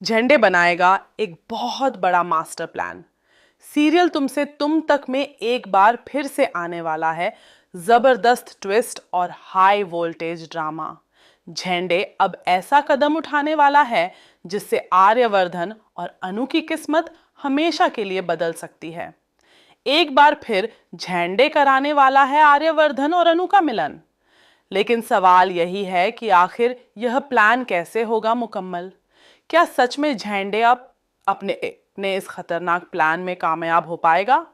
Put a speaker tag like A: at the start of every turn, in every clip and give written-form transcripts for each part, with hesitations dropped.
A: झंडे बनाएगा एक बहुत बड़ा मास्टर प्लान। सीरियल तुमसे तुम तक में एक बार फिर से आने वाला है जबरदस्त ट्विस्ट और हाई वोल्टेज ड्रामा। झंडे अब ऐसा कदम उठाने वाला है जिससे आर्यवर्धन और अनु की किस्मत हमेशा के लिए बदल सकती है। एक बार फिर झंडे कराने वाला है आर्यवर्धन और अनु का मिलन। लेकिन सवाल यही है कि आखिर यह प्लान कैसे होगा मुकम्मल। क्या सच में झंडे अब अपने इस खतरनाक प्लान में कामयाब हो पाएगा?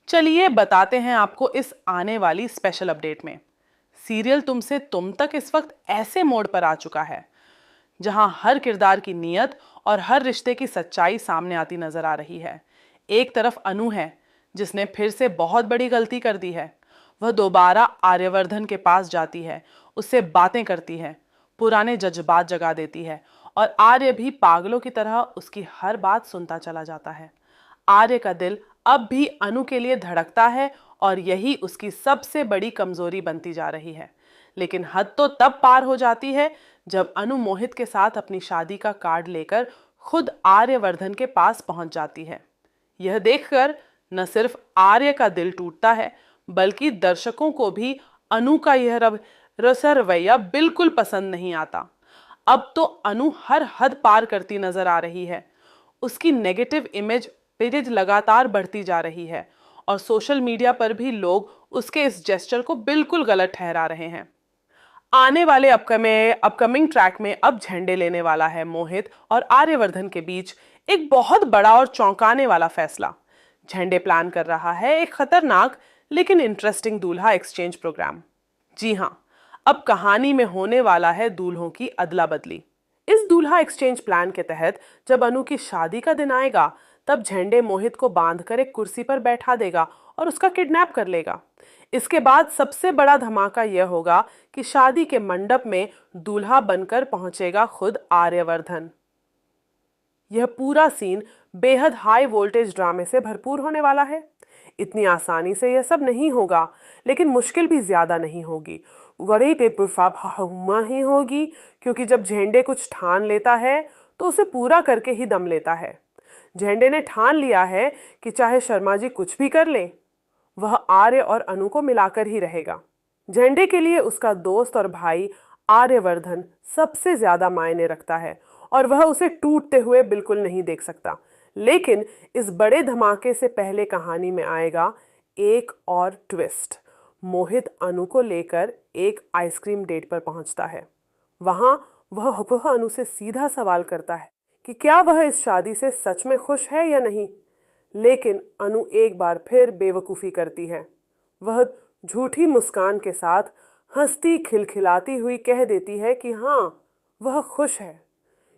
A: चलिए बताते हैं आपको इस आने वाली स्पेशल अपडेट में। सीरियल तुमसे तुम तक इस वक्त ऐसे मोड़ पर आ चुका है जहां हर किरदार की नीयत और हर रिश्ते की सच्चाई सामने आती नजर आ रही है। एक तरफ अनु है जिसने फिर से बहुत बड़ी गलती कर दी है। वह दोबारा आर्यवर्धन के पास जाती है, उससे बातें करती है, पुराने जज्बात जगा देती है और आर्य भी पागलों की तरह उसकी हर बात सुनता चला जाता है। आर्य का दिल अब भी अनु के लिए धड़कता है और यही उसकी सबसे बड़ी कमजोरी बनती जा रही है। लेकिन हद तो तब पार हो जाती है जब अनु मोहित के साथ अपनी शादी का कार्ड लेकर खुद आर्यवर्धन के पास पहुंच जाती है। यह देखकर न सिर्फ आर्य का दिल टूटता है बल्कि दर्शकों को भी अनु का यह रवैया बिल्कुल पसंद नहीं आता। अब तो अनु हर हद पार करती नजर आ रही है। उसकी नेगेटिव इमेज लगातार बढ़ती जा रही है और सोशल मीडिया पर भी लोग उसके इस जेस्चर को बिल्कुल गलत ठहरा रहे हैं। आने वाले अपकमिंग ट्रैक में अब झंडे लेने वाला है मोहित और आर्यवर्धन के बीच एक बहुत बड़ा और चौंकाने वाला फैसला। झंडे प्लान कर रहा है एक खतरनाक लेकिन इंटरेस्टिंग दूल्हा एक्सचेंज प्रोग्राम। जी हाँ, अब कहानी में होने वाला है दूल्हों की अदला बदली। इस दूल्हा एक्सचेंज प्लान के तहत जब अनु की शादी का दिन आएगा तब झंडे मोहित को बांधकर एक कुर्सी पर बैठा देगा और उसका किडनैप कर लेगा। इसके बाद सबसे बड़ा धमाका यह होगा कि शादी के मंडप में दूल्हा बनकर पहुंचेगा खुद आर्यवर्धन। यह पूरा सीन बेहद हाई वोल्टेज ड्रामे से भरपूर होने वाला है। इतनी आसानी से यह सब नहीं होगा, लेकिन मुश्किल भी ज्यादा नहीं होगी, बड़ी बेवफा ही होगी, क्योंकि जब झंडे कुछ ठान लेता है तो उसे पूरा करके ही दम लेता है। झंडे ने ठान लिया है कि चाहे शर्मा जी कुछ भी कर ले, वह आर्य और अनु को मिलाकर ही रहेगा। झंडे के लिए उसका दोस्त और भाई आर्यवर्धन सबसे ज्यादा मायने रखता है और वह उसे टूटते हुए बिल्कुल नहीं देख सकता। लेकिन इस बड़े धमाके से पहले कहानी में आएगा एक और ट्विस्ट। मोहित अनु को लेकर एक आइसक्रीम डेट पर पहुंचता है। वहां वह अनु से सीधा सवाल करता है कि क्या वह इस शादी से सच में खुश है या नहीं। लेकिन अनु एक बार फिर बेवकूफ़ी करती है। वह झूठी मुस्कान के साथ हंसती खिलखिलाती हुई कह देती है कि हाँ, वह खुश है।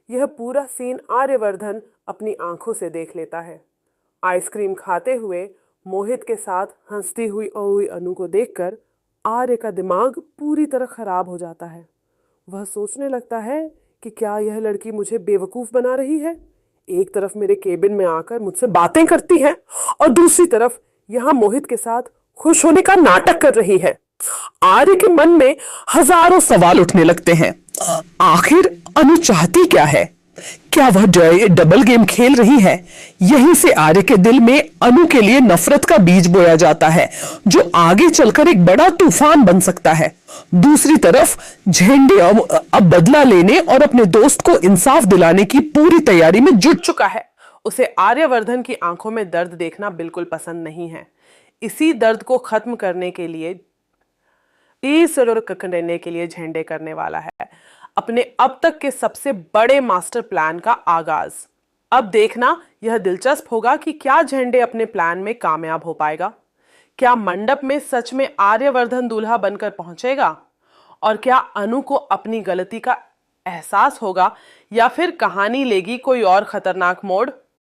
A: यह पूरा सीन आर्यवर्धन अपनी आंखों से देख लेता है। आइसक्रीम खाते हुए मोहित के साथ हंसती हुई अनु को देखकर आर्य का दिमाग पूरी तरह खराब हो जाता है। वह सोचने लगता है कि क्या यह लड़की मुझे बेवकूफ़ बना रही है। एक तरफ मेरे केबिन में आकर मुझसे बातें करती है और दूसरी तरफ यहाँ मोहित के साथ खुश होने का नाटक कर रही है। आर्य के मन में हजारों सवाल उठने लगते हैं। आखिर अनु चाहती क्या है? क्या वह डबल गेम खेल रही है? यहीं से आर्य के दिल में अनु के लिए नफरत का बीज बोया जाता है जो आगे चलकर एक बड़ा तूफान बन सकता है। दूसरी तरफ झंडे अब बदला लेने और अपने दोस्त को इंसाफ दिलाने की पूरी तैयारी में जुट चुका है। उसे आर्यवर्धन की आंखों में दर्द देखना बिल्कुल पसंद नहीं है। इसी दर्द को खत्म करने के लिए झंडे करने वाला है अपने अब तक के सबसे बड़े मास्टर प्लान का आगाज। अब देखना यह दिलचस्प होगा कि क्या झंडे अपने प्लान में कामयाब हो पाएगा। क्या मंडप में सच में आर्यवर्धन दूल्हा बनकर पहुंचेगा और क्या अनु को अपनी गलती का एहसास होगा या फिर कहानी लेगी कोई और खतरनाक मोड़।